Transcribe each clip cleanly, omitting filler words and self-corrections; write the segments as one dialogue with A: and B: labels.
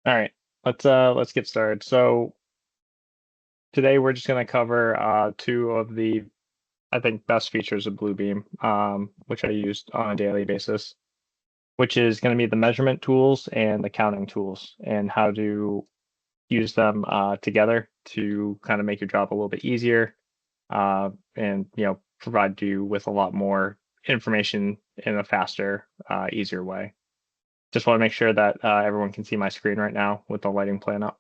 A: All right, let's get started. So today we're just going to cover two of the I think best features of Bluebeam, which I used on a daily basis, which is going to be the measurement tools and the counting tools, and how to use them together to kind of make your job a little bit easier, and provide you with a lot more information in a faster, easier way. Just want to make sure that everyone can see my screen right now with the lighting plan up.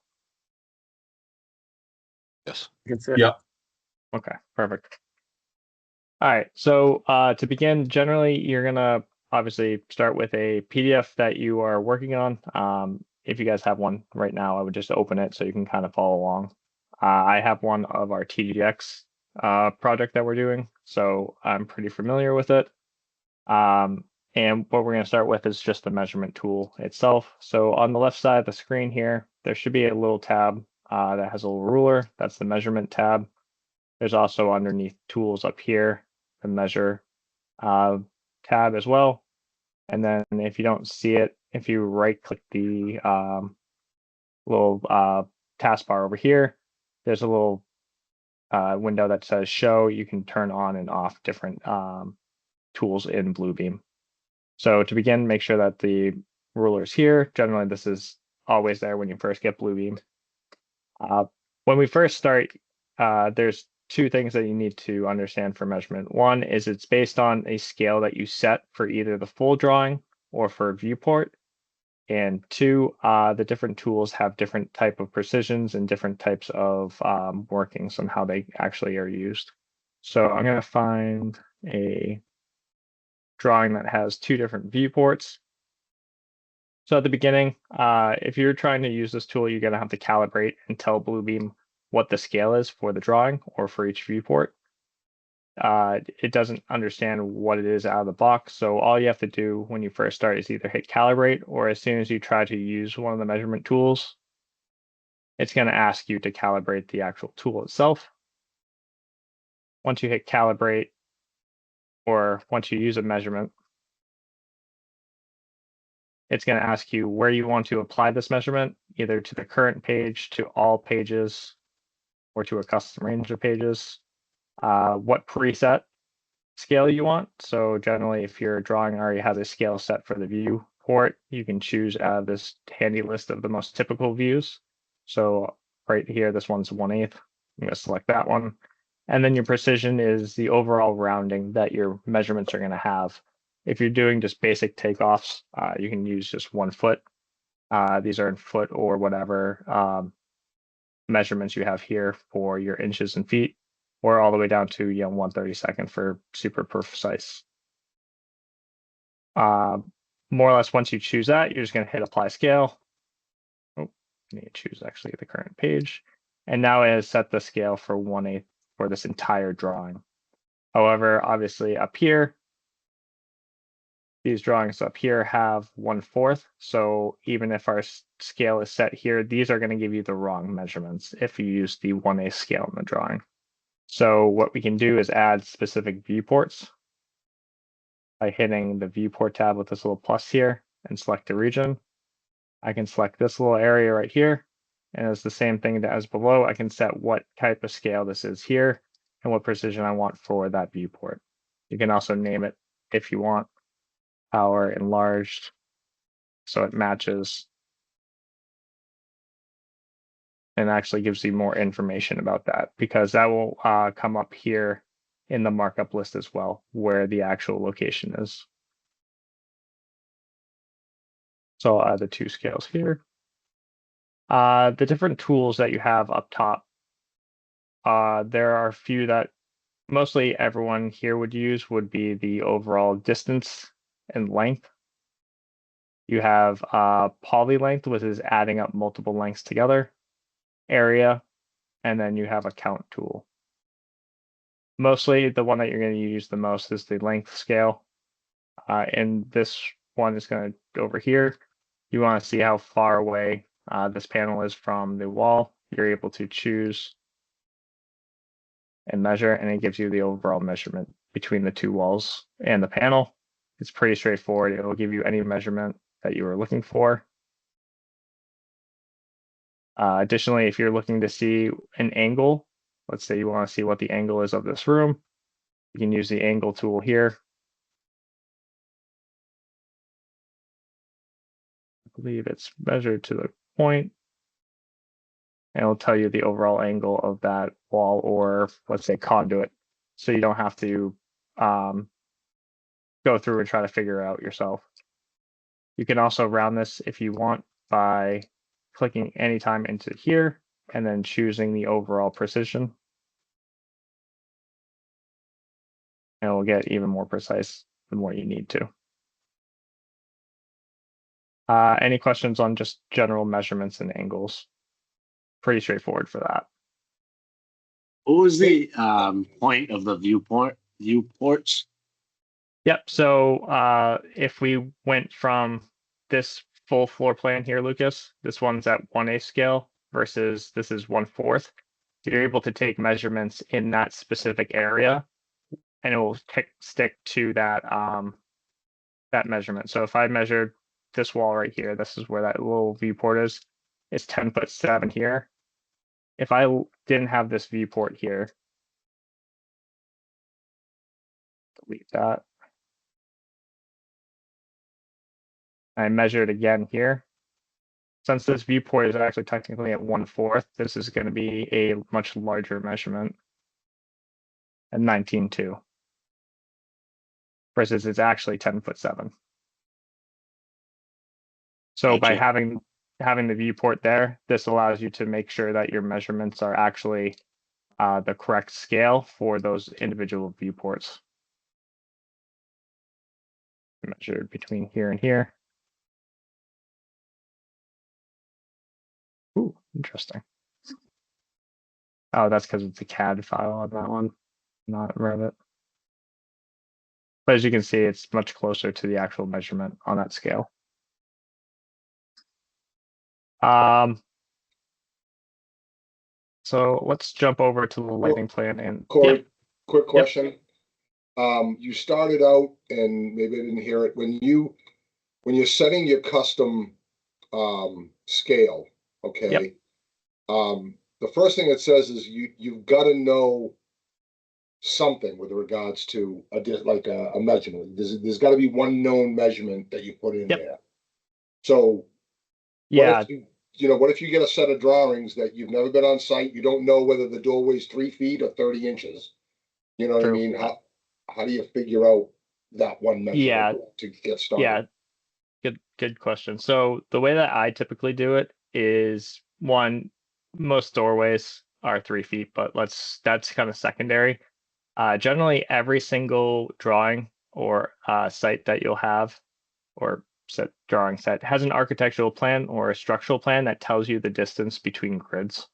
B: Yes.
A: You can see it?
B: Yep.
A: Okay, perfect. All right, so to begin, generally, you're gonna obviously start with a PDF that you are working on. If you guys have one right now, I would just open it so you can kind of follow along. I have one of our TGX project that we're doing, so I'm pretty familiar with it. Um, and what we're going to start with is just the measurement tool itself. So on the left side of the screen here, there should be a little tab that has a little ruler. That's the measurement tab. There's also underneath tools up here, the measure tab as well. And then if you don't see it, if you right click the little taskbar over here, there's a little window that says show. You can turn on and off different tools in Bluebeam. So to begin, make sure that the ruler is here. Generally, this is always there when you first get Bluebeam. When we first start, there's two things that you need to understand for measurement. One is it's based on a scale that you set for either the full drawing or for a viewport. And two, the different tools have different type of precisions and different types of workings on how they actually are used. So I'm going to find a drawing that has two different viewports. So at the beginning, if you're trying to use this tool, you're going to have to calibrate and tell Bluebeam what the scale is for the drawing or for each viewport. It doesn't understand what it is out of the box. So all you have to do when you first start is either hit calibrate, or as soon as you try to use one of the measurement tools, it's going to ask you to calibrate the actual tool itself. Once you hit calibrate, or once you use a measurement, it's going to ask you where you want to apply this measurement, either to the current page, to all pages, or to a custom range of pages. What preset scale you want. So generally, if your drawing already has a scale set for the viewport, you can choose out of this handy list of the most typical views. So right here, this one's 1/8. I'm going to select that one. And then your precision is the overall rounding that your measurements are going to have. If you're doing just basic takeoffs, you can use just 1 foot. These are in foot or whatever measurements you have here for your inches and feet, or all the way down to 1/32 for super precise. More or less, once you choose that, you're just going to hit apply scale. Oh, you need to choose actually the current page, and now it has set the scale for 1/8 for this entire drawing. However, obviously up here, these drawings up here have 1/4. So even if our scale is set here, these are going to give you the wrong measurements if you use the 1/8 scale in the drawing. So what we can do is add specific viewports by hitting the viewport tab with this little plus here and select a region. I can select this little area right here, and it's the same thing that as below. I can set what type of scale this is here and what precision I want for that viewport. You can also name it if you want. Power enlarged, so it matches and actually gives you more information about that, because that will come up here in the markup list as well, where the actual location is. So I'll add the 2 scales here. The different tools that you have up top, there are a few that mostly everyone here would use would be the overall distance and length. You have poly length, which is adding up multiple lengths together, area, and then you have a count tool. Mostly the one that you're going to use the most is the length scale. And this one is going to go over here. You want to see how far away this panel is from the wall. You're able to choose and measure, and it gives you the overall measurement between the two walls and the panel. It's pretty straightforward. It will give you any measurement that you are looking for. Additionally, if you're looking to see an angle, let's say you want to see what the angle is of this room, you can use the angle tool here. I believe it's measured to the point, and it'll tell you the overall angle of that wall, or let's say conduit. So you don't have to go through and try to figure it out yourself. You can also round this if you want by clicking anytime into here and then choosing the overall precision. And it will get even more precise the more you need to. Any questions on just general measurements and angles? Pretty straightforward for that.
B: What was the point of the viewports?
A: Yep. So if we went from this full floor plan here, Lucas, this one's at 1/8 scale versus this is 1/4. You're able to take measurements in that specific area, and it will stick to that that measurement. So if I measured this wall right here, this is where that little viewport is. It's 10'7" here. If I didn't have this viewport here, delete that. I measured again here. Since this viewport is actually technically at 1/4, this is going to be a much larger measurement at 19.2 versus it's actually 10'7". So by
B: Gotcha.
A: having the viewport there, this allows you to make sure that your measurements are actually the correct scale for those individual viewports. Measured between here and here. Ooh, interesting. Oh, that's because it's a CAD file on that one, not Revit. But as you can see, it's much closer to the actual measurement on that scale. So let's jump over to the lighting plan and
C: Corey,
A: yep,
C: quick
A: yep,
C: question. You started out, and maybe I didn't hear it, when you're setting your custom scale,
A: yep,
C: okay? The first thing it says is you've got to know something with regards to a measurement. There's got to be one known measurement that you put in
A: yep,
C: there. So what
A: yeah,
C: if what if you get a set of drawings that you've never been on site, you don't know whether the doorway's 3 feet or 30 inches? You know what I
A: true.
C: mean? How do you figure out that one measurement
A: Yeah,
C: to get
A: yeah,
C: started?
A: good question. So the way that I typically do it is one, most doorways are 3 feet, but that's kind of secondary. Generally, every single drawing or site that you'll have, or drawing set, has an architectural plan or a structural plan that tells you the distance between grids.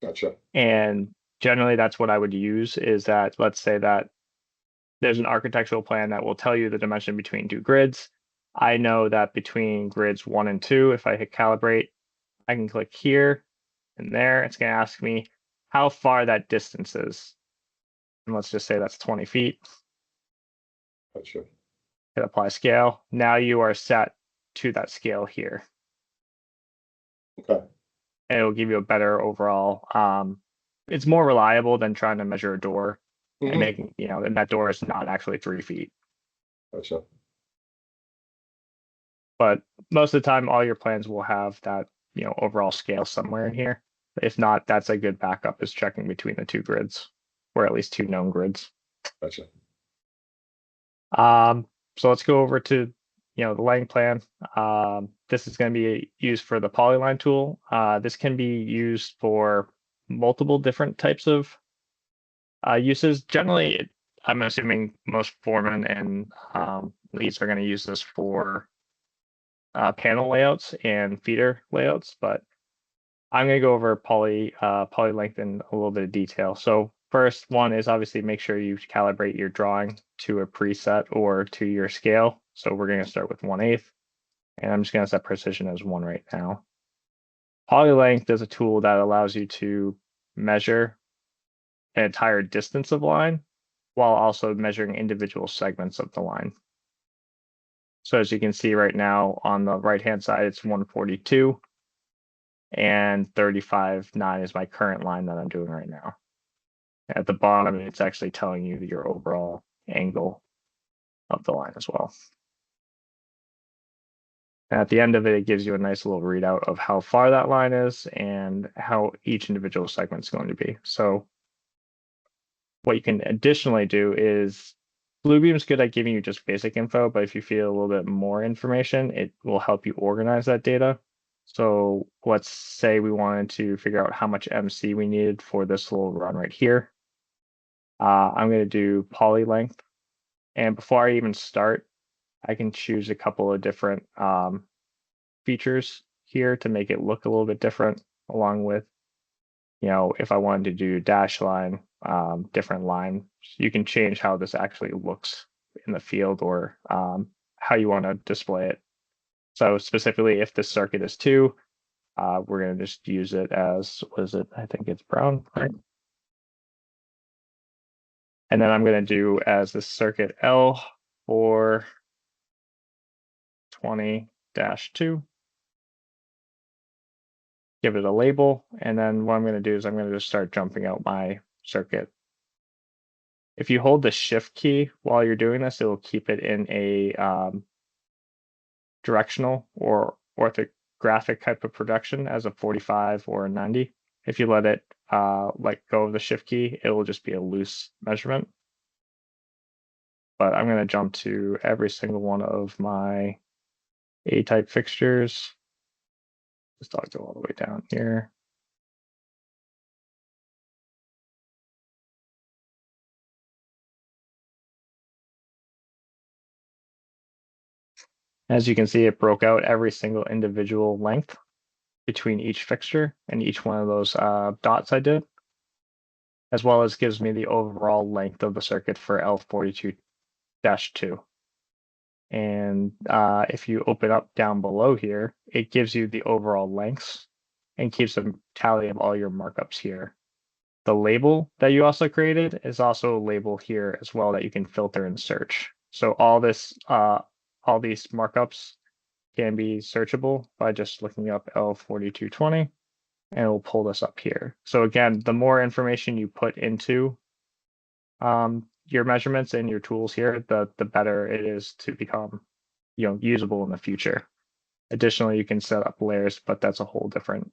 C: Gotcha.
A: And generally, that's what I would use is that, let's say that there's an architectural plan that will tell you the dimension between two grids. I know that between grids 1 and 2, if I hit calibrate, I can click here and there. It's going to ask me how far that distance is. And let's just say that's 20 feet.
C: Gotcha.
A: Hit apply scale. Now you are set to that scale here.
C: Okay.
A: And it will give you a better overall. It's more reliable than trying to measure a door and making, and that door is not actually 3 feet.
C: Gotcha.
A: But most of the time, all your plans will have that, overall scale somewhere in here. If not, that's a good backup is checking between the two grids, or at least two known grids.
C: Gotcha.
A: So let's go over to, the lighting plan. This is going to be used for the polyline tool. This can be used for multiple different types of uses. Generally, I'm assuming most foremen and leads are going to use this for panel layouts and feeder layouts, but I'm going to go over poly length in a little bit of detail. So first one is obviously make sure you calibrate your drawing to a preset or to your scale. So we're going to start with 1/8, and I'm just going to set precision as 1 right now. Poly length is a tool that allows you to measure an entire distance of line while also measuring individual segments of the line. So as you can see right now on the right hand side, it's 142. and 35.9 is my current line that I'm doing right now. At the bottom, it's actually telling you your overall angle of the line as well. And at the end of it, it gives you a nice little readout of how far that line is and how each individual segment is going to be. So what you can additionally do is Bluebeam is good at giving you just basic info, but if you feel a little bit more information, it will help you organize that data. So let's say we wanted to figure out how much MC we needed for this little run right here. I'm going to do poly length. And before I even start, I can choose a couple of different features here to make it look a little bit different, along with, if I wanted to do dash line, different line, you can change how this actually looks in the field or how you want to display it. So specifically, if this circuit is 2, we're going to just use it as, what is it? I think it's brown, right? And then I'm going to do as the circuit L for 20-2. Give it a label, and then what I'm going to do is I'm going to just start jumping out my circuit. If you hold the shift key while you're doing this, it will keep it in a directional or orthographic type of production as a 45 or a 90. If you let it let go of the shift key, it will just be a loose measurement. But I'm going to jump to every single one of my A-type fixtures. Just I'll go all the way down here. As you can see, it broke out every single individual length between each fixture and each one of those dots I did, as well as gives me the overall length of the circuit for L42-2. And if you open up down below here, it gives you the overall lengths and keeps a tally of all your markups here. The label that you also created is also a label here as well that you can filter and search. So all these markups can be searchable by just looking up L4220, and it will pull this up here. So again, the more information you put into your measurements and your tools here, the better it is to become usable in the future. Additionally, you can set up layers, but that's a whole different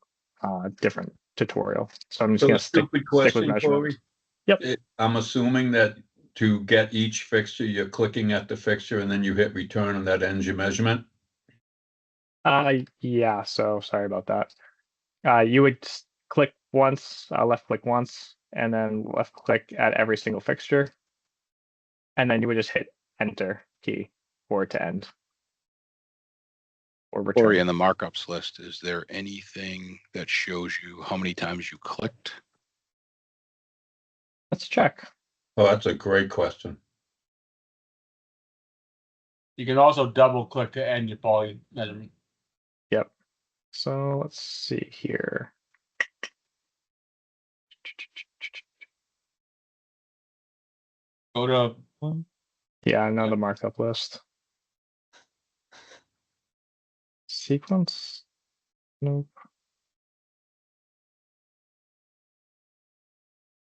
A: tutorial. So I'm just going to stick with measurements. Yep.
D: I'm assuming that to get each fixture, you're clicking at the fixture and then you hit return and that ends your measurement.
A: Yeah, so sorry about that. You would click once, left click once, and then left click at every single fixture. And then you would just hit enter key for it to end. Or return.
E: Or in the markups list, is there anything that shows you how many times you clicked?
A: Let's check.
D: Oh, that's a great question.
B: You can also double click to end your poly measurement.
A: Yep. So let's see here.
B: Go to.
A: Yeah, another markup list. Sequence? Nope.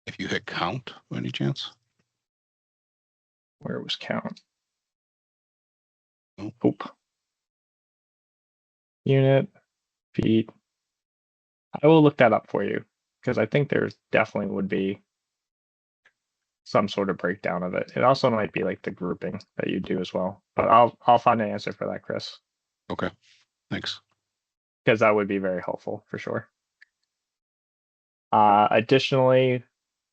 E: If you hit count by any chance?
A: Where was count?
E: Nope.
A: Oop. Unit, feet. I will look that up for you because I think there's definitely would be some sort of breakdown of it. It also might be like the grouping that you do as well. But I'll find an answer for that, Chris.
E: Okay, thanks.
A: Because that would be very helpful for sure. Additionally,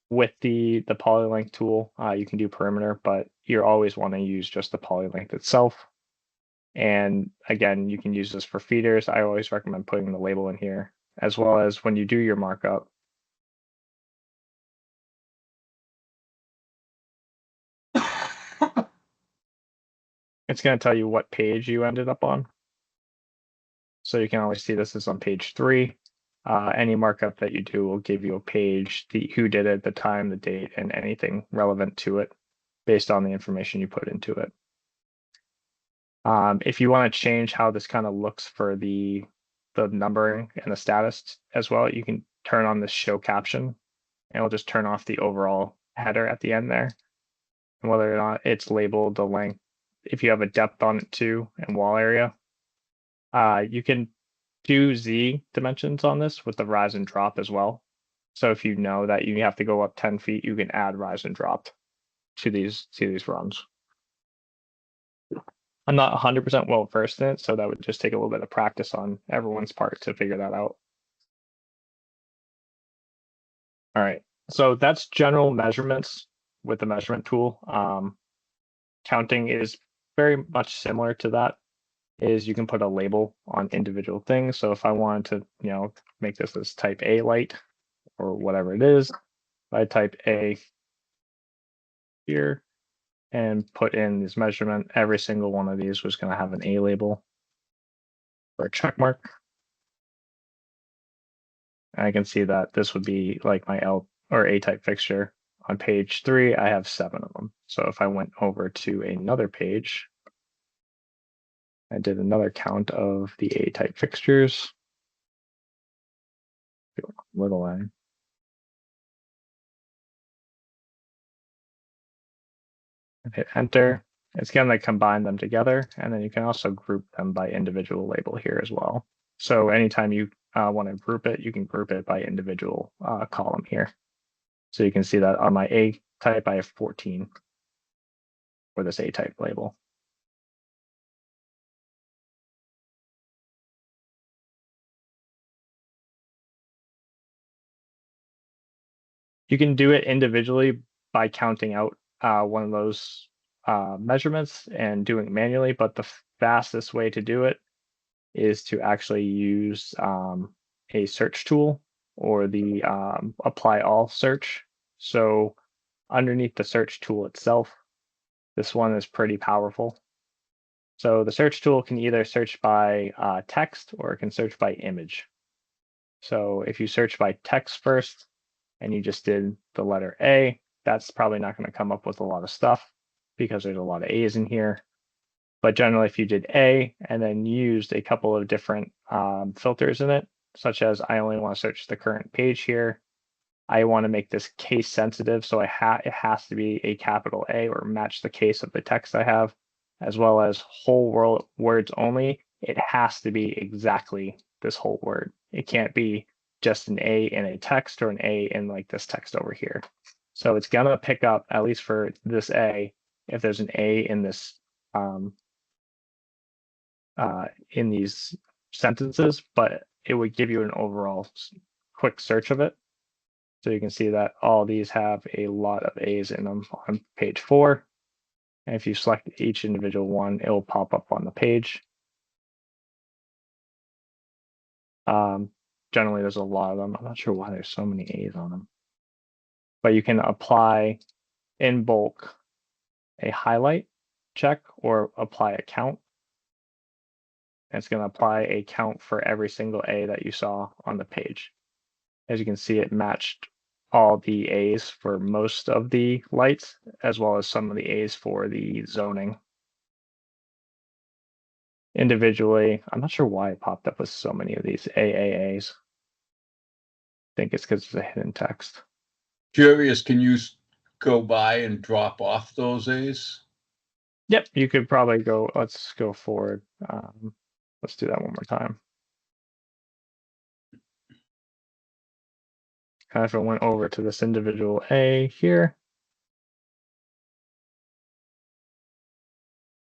A: with the polylength tool, you can do perimeter, but you always want to use just the polylength itself. And again, you can use this for feeders. I always recommend putting the label in here, as well as when you do your markup. It's going to tell you what page you ended up on. So you can always see this is on page 3. Any markup that you do will give you a page, who did it, the time, the date, and anything relevant to it based on the information you put into it. If you want to change how this kind of looks for the the numbering and the status as well, you can turn on the show caption, and it'll just turn off the overall header at the end there. And whether or not it's labeled the length, if you have a depth on it too, and wall area, you can do Z dimensions on this with the rise and drop as well. So if you know that you have to go up 10 feet, you can add rise and drop to these runs. I'm not 100% well versed in it, so that would just take a little bit of practice on everyone's part to figure that out. All right, so that's general measurements with the measurement tool. Counting is very much similar to that. Is you can put a label on individual things. So if I wanted to, make this as type A light or whatever it is, I type A here and put in this measurement. Every single one of these was going to have an A label or a check mark. And I can see that this would be like my L or A type fixture. On page 3, I have 7 of them. So if I went over to another page, I did another count of the A type fixtures. Little a. And hit enter. It's going to combine them together, and then you can also group them by individual label here as well. So anytime you want to group it, you can group it by individual column here. So you can see that on my A type, I have 14 for this A type label. You can do it individually by counting out one of those measurements and doing it manually, but the fastest way to do it is to actually use a search tool or the apply all search. So underneath the search tool itself, this one is pretty powerful. So the search tool can either search by text or it can search by image. So if you search by text first and you just did the letter A, that's probably not going to come up with a lot of stuff because there's a lot of A's in here. But generally, if you did A and then used a couple of different filters in it, such as I only want to search the current page here, I want to make this case sensitive, so it has to be a capital A or match the case of the text I have, as well as whole words only. It has to be exactly this whole word. It can't be just an A in a text or an A in like this text over here. So it's gonna pick up, at least for this A, if there's an A in this in these sentences, but it would give you an overall quick search of it. So you can see that all these have a lot of A's in them on page 4. And if you select each individual one, it will pop up on the page. Generally, there's a lot of them. I'm not sure why there's so many A's on them. But you can apply in bulk a highlight check or apply a count. And it's going to apply a count for every single A that you saw on the page. As you can see, it matched all the A's for most of the lights, as well as some of the A's for the zoning. Individually, I'm not sure why it popped up with so many of these AAAs. I think it's because it's a hidden text.
D: Curious, can you go by and drop off those A's?
A: Yep, you could probably go, let's go forward. Let's do that one more time. If it went over to this individual A here,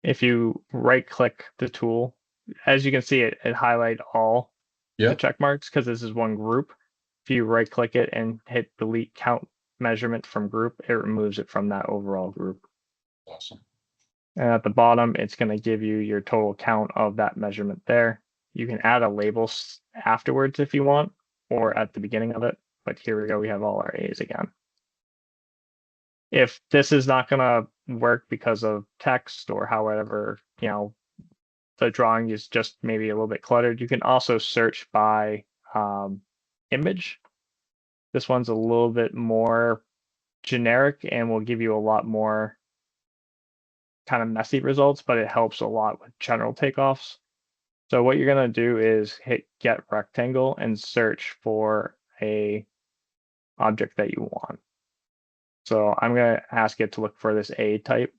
A: if you right click the tool, as you can see, it highlight all the check marks because this is one group. If you right click it and hit delete count measurement from group, it removes it from that overall group.
D: Awesome.
A: And at the bottom, it's going to give you your total count of that measurement there. You can add a label afterwards if you want, or at the beginning of it. But here we go, we have all our A's again. If this is not going to work because of text or however, the drawing is just maybe a little bit cluttered, you can also search by image. This one's a little bit more generic and will give you a lot more kind of messy results, but it helps a lot with general takeoffs. So what you're gonna do is hit get rectangle and search for a object that you want. So I'm gonna ask it to look for this A type.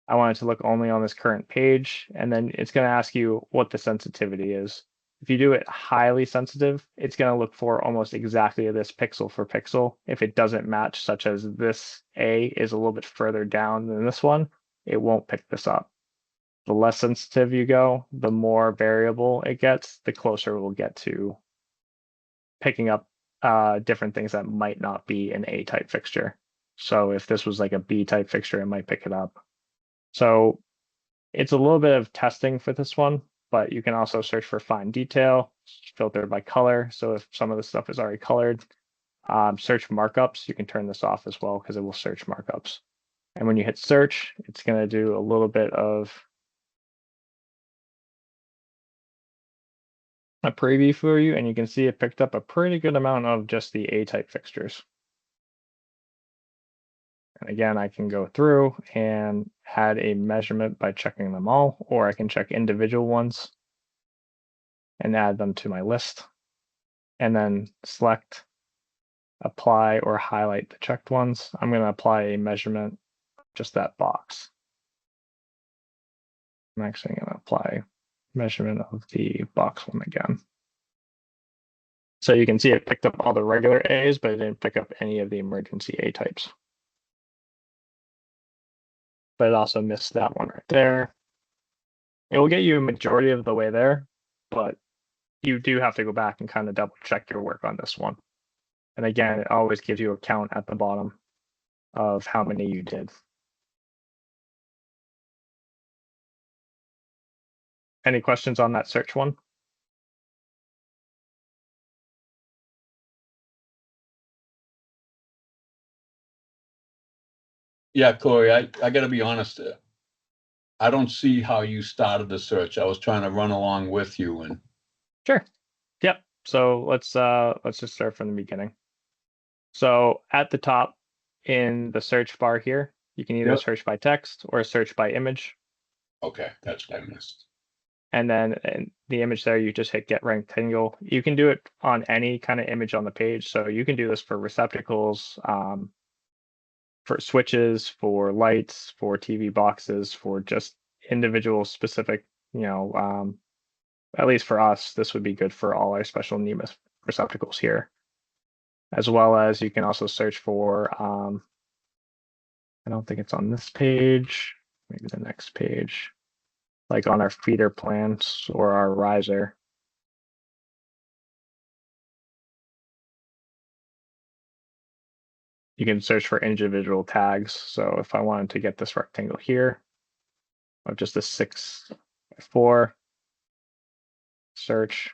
A: I want it to look only on this current page, and then it's gonna ask you what the sensitivity is. If you do it highly sensitive, it's gonna look for almost exactly this pixel for pixel. If it doesn't match, such as this A is a little bit further down than this one, it won't pick this up. The less sensitive you go, the more variable it gets, the closer we'll get to picking up different things that might not be an A type fixture. So if this was like a B type fixture, it might pick it up. So it's a little bit of testing for this one, but you can also search for fine detail, filter by color. So if some of the stuff is already colored, search markups, you can turn this off as well because it will search markups. And when you hit search, it's going to do a little bit of a preview for you, and you can see it picked up a pretty good amount of just the A-type fixtures. And again, I can go through and add a measurement by checking them all, or I can check individual ones and add them to my list, and then select, apply, or highlight the checked ones. I'm going to apply a measurement, just that box. I'm actually going to apply measurement of the box one again. So you can see it picked up all the regular A's, but it didn't pick up any of the emergency A types. But it also missed that one right there. It will get you a majority of the way there, but you do have to go back and kind of double check your work on this one. And again, it always gives you a count at the bottom of how many you did. Any questions on that search one?
D: Yeah, Corey, I gotta be honest. I don't see how you started the search. I was trying to run along with you and
A: Sure. Yep. So let's just start from the beginning. So at the top in the search bar here, you can either
D: Yep.
A: search by text or search by image.
D: okay, that's what I missed.
A: And then in the image there, you just hit get rectangle. You can do it on any kind of image on the page. So you can do this for receptacles, for switches, for lights, for TV boxes, for just individual specific, at least for us, this would be good for all our special need receptacles here. As well as you can also search for, I don't think it's on this page, maybe the next page, like on our feeder plants or our riser. You can search for individual tags. So if I wanted to get this rectangle here of just a 6x4, search.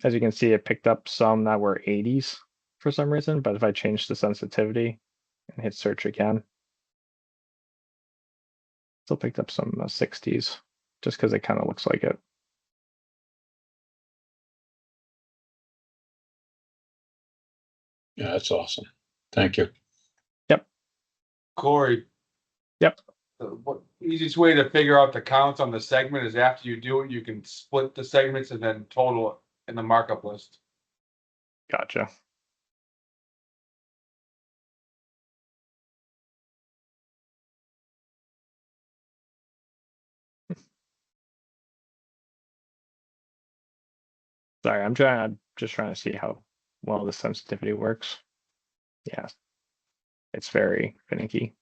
A: As you can see, it picked up some that were 80s for some reason, but if I change the sensitivity and hit search again, still picked up some 60s just because it kind of looks like it.
D: Yeah, that's awesome. Thank you.
B: Corey.
A: Yep.
B: What easiest way to figure out the counts on the segment is after you do it, you can split the segments and then total it in the markup list.
A: Gotcha. Sorry, I'm just trying to see how well the sensitivity works. Yeah, it's very finicky.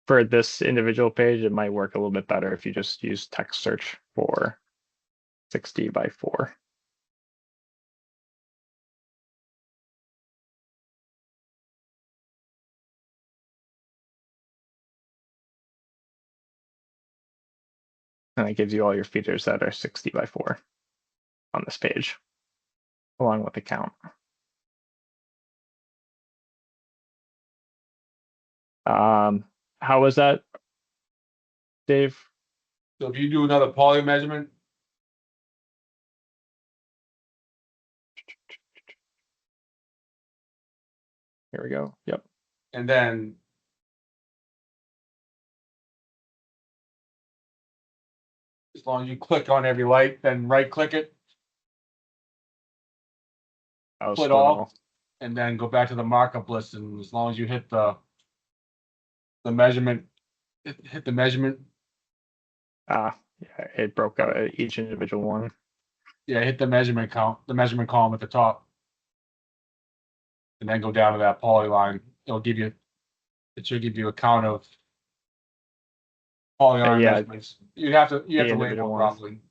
A: For this individual page, it might work a little bit better if you just use text search for 60x4. And it gives you all your features that are 60x4 on this page, along with the count. How was that, Dave?
B: So if you do another poly measurement,
A: Here we go. Yep.
B: and then As long as you click on every light, then right click it,
A: Oh,
B: split
A: split
B: all,
A: all.
B: and then go back to the markup list, and as long as you hit the measurement, hit the measurement,
A: Ah, yeah, it broke out at each individual one.
B: yeah, hit the measurement count, the measurement column at the top. And then go down to that polyline. It should give you a count of polygon
A: yeah,
B: measurements. You have to
A: the
B: label
A: individual
B: it
A: ones.
B: properly.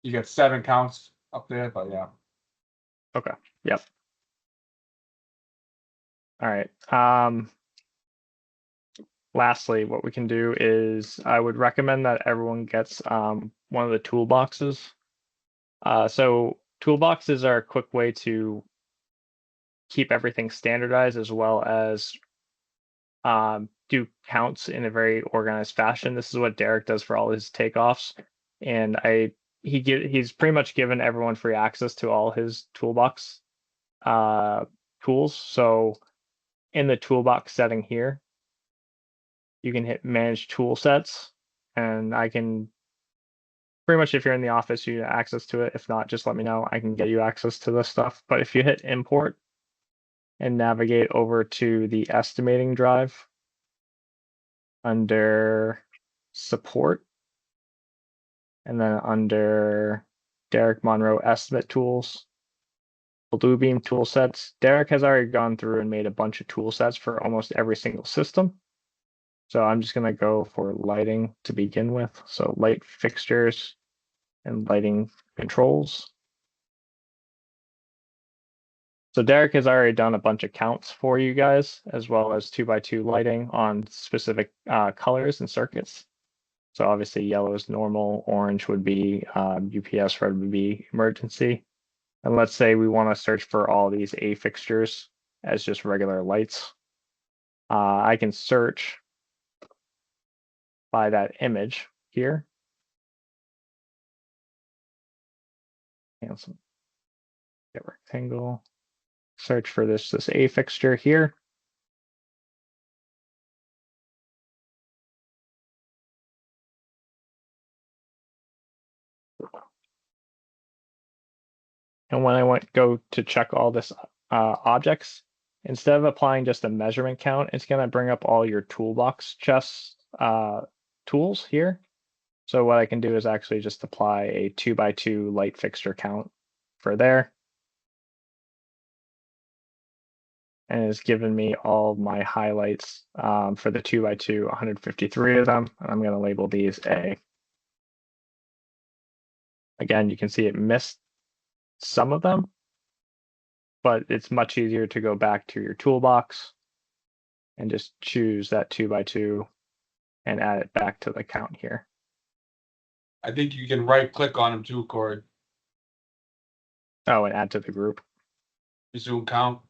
B: You got 7 counts up there, but yeah.
A: Okay. Yep. All right. Lastly, what we can do is I would recommend that everyone gets one of the toolboxes. So toolboxes are a quick way to keep everything standardized as well as do counts in a very organized fashion. This is what Derek does for all his takeoffs, and he's pretty much given everyone free access to all his toolbox tools. So in the toolbox setting here, you can hit manage tool sets, and I can pretty much, if you're in the office, you have access to it. If not, just let me know. I can get you access to this stuff. But if you hit import and navigate over to the estimating drive under support, and then under Derek Monroe estimate tools, Bluebeam tool sets. Derek has already gone through and made a bunch of tool sets for almost every single system. So I'm just going to go for lighting to begin with. So light fixtures and lighting controls. So Derek has already done a bunch of counts for you guys, as well as 2x2 lighting on specific colors and circuits. So obviously yellow is normal, orange would be UPS, red would be emergency. And let's say we want to search for all these A fixtures as just regular lights. I can search by that image here. Cancel. Get rectangle. Search for this A fixture here. And when I go to check all this objects, instead of applying just a measurement count, it's going to bring up all your toolbox chest tools here. So what I can do is actually just apply a 2x2 light fixture count for there. And it's given me all my highlights for the 2x2, 153 of them. And I'm going to label these A. Again, you can see it missed some of them, but it's much easier to go back to your toolbox and just choose that 2x2 and add it back to the count here.
B: I think you can right click on them too, Corey.
A: Oh, and add to the group.
B: Resume count.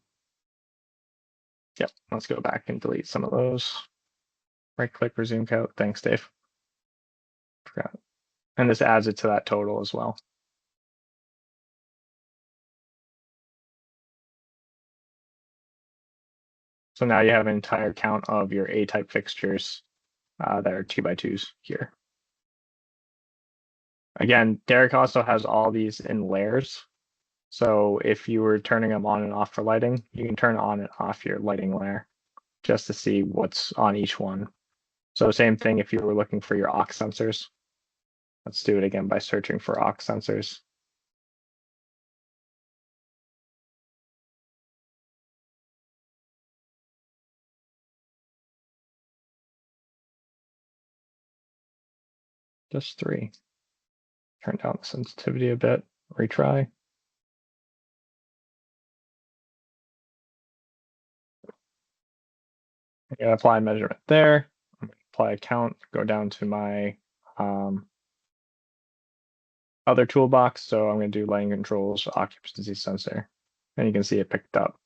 A: Yep, let's go back and delete some of those. Right click, resume count. Thanks, Dave. Forgot. And this adds it to that total as well. So now you have an entire count of your A-type fixtures that are 2x2s here. Again, Derek also has all these in layers. So if you were turning them on and off for lighting, you can turn on and off your lighting layer just to see what's on each one. So same thing if you were looking for your aux sensors. Let's do it again by searching for aux sensors. Just 3. Turn down the sensitivity a bit, retry. I'm gonna apply measurement there. I'm gonna apply a count, go down to my other toolbox. So I'm gonna do lighting controls, occupancy sensor. And you can see it picked up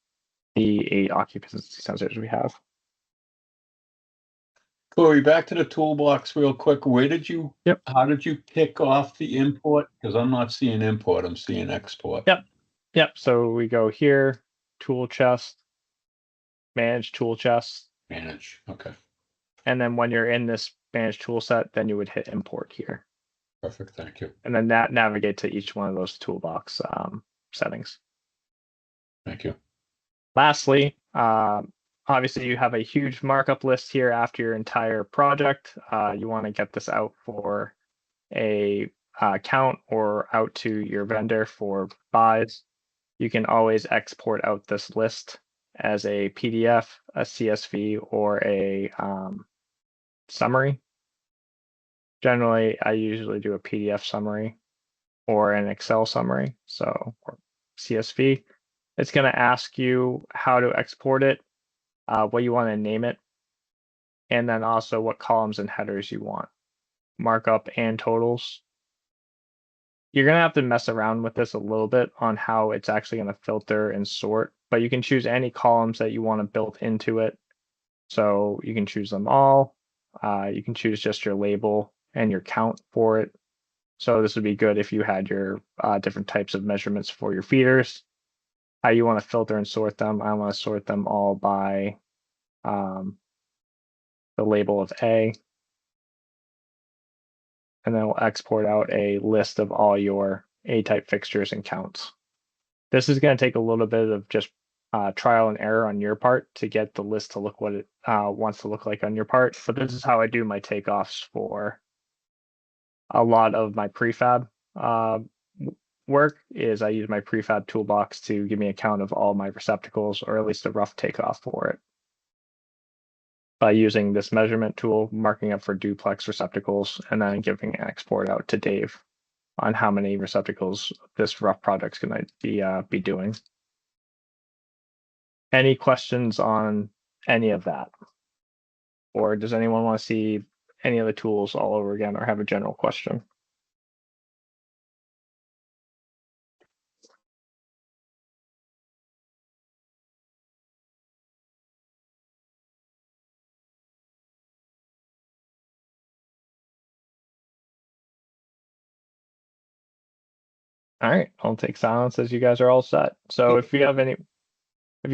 A: the 8 occupancy sensors we have.
D: Corey, back to the toolbox real quick. Where did you,
A: Yep.
D: how did you pick off the import? Because I'm not seeing import, I'm seeing export.
A: Yep. Yep. So we go here, tool chest, manage tool chest.
D: Manage, okay.
A: And then when you're in this manage tool set, then you would hit import here.
D: Perfect, thank you,
A: and then navigate to each one of those toolbox settings.
D: thank you.
A: Lastly, obviously you have a huge markup list here after your entire project. You want to get this out for a count or out to your vendor for buys. You can always export out this list as a PDF, a CSV, or a summary. Generally, I usually do a PDF summary or an Excel summary, so or CSV. It's going to ask you how to export it, what you want to name it, and then also what columns and headers you want, markup and totals. You're going to have to mess around with this a little bit on how it's actually going to filter and sort, but you can choose any columns that you want to build into it. So you can choose them all. You can choose just your label and your count for it. So this would be good if you had your different types of measurements for your feeders. How you want to filter and sort them. I want to sort them all by the label of A. And then we'll export out a list of all your A-type fixtures and counts. This is going to take a little bit of just trial and error on your part to get the list to look what it wants to look like on your part. But this is how I do my takeoffs for a lot of my prefab work. Is I use my prefab toolbox to give me a count of all my receptacles, or at least a rough takeoff for it. By using this measurement tool, marking up for duplex receptacles, and then giving an export out to Dave on how many receptacles this rough project's going to be doing. Any questions on any of that? Or does anyone want to see any of the tools all over again or have a general question? All right, I'll take silence as you guys are all set. So if you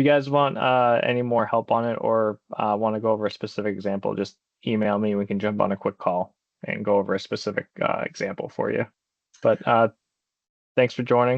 A: guys want any more help on it or want to go over a specific example, just email me. We can jump on a quick call and go over a specific example for you. But thanks for joining.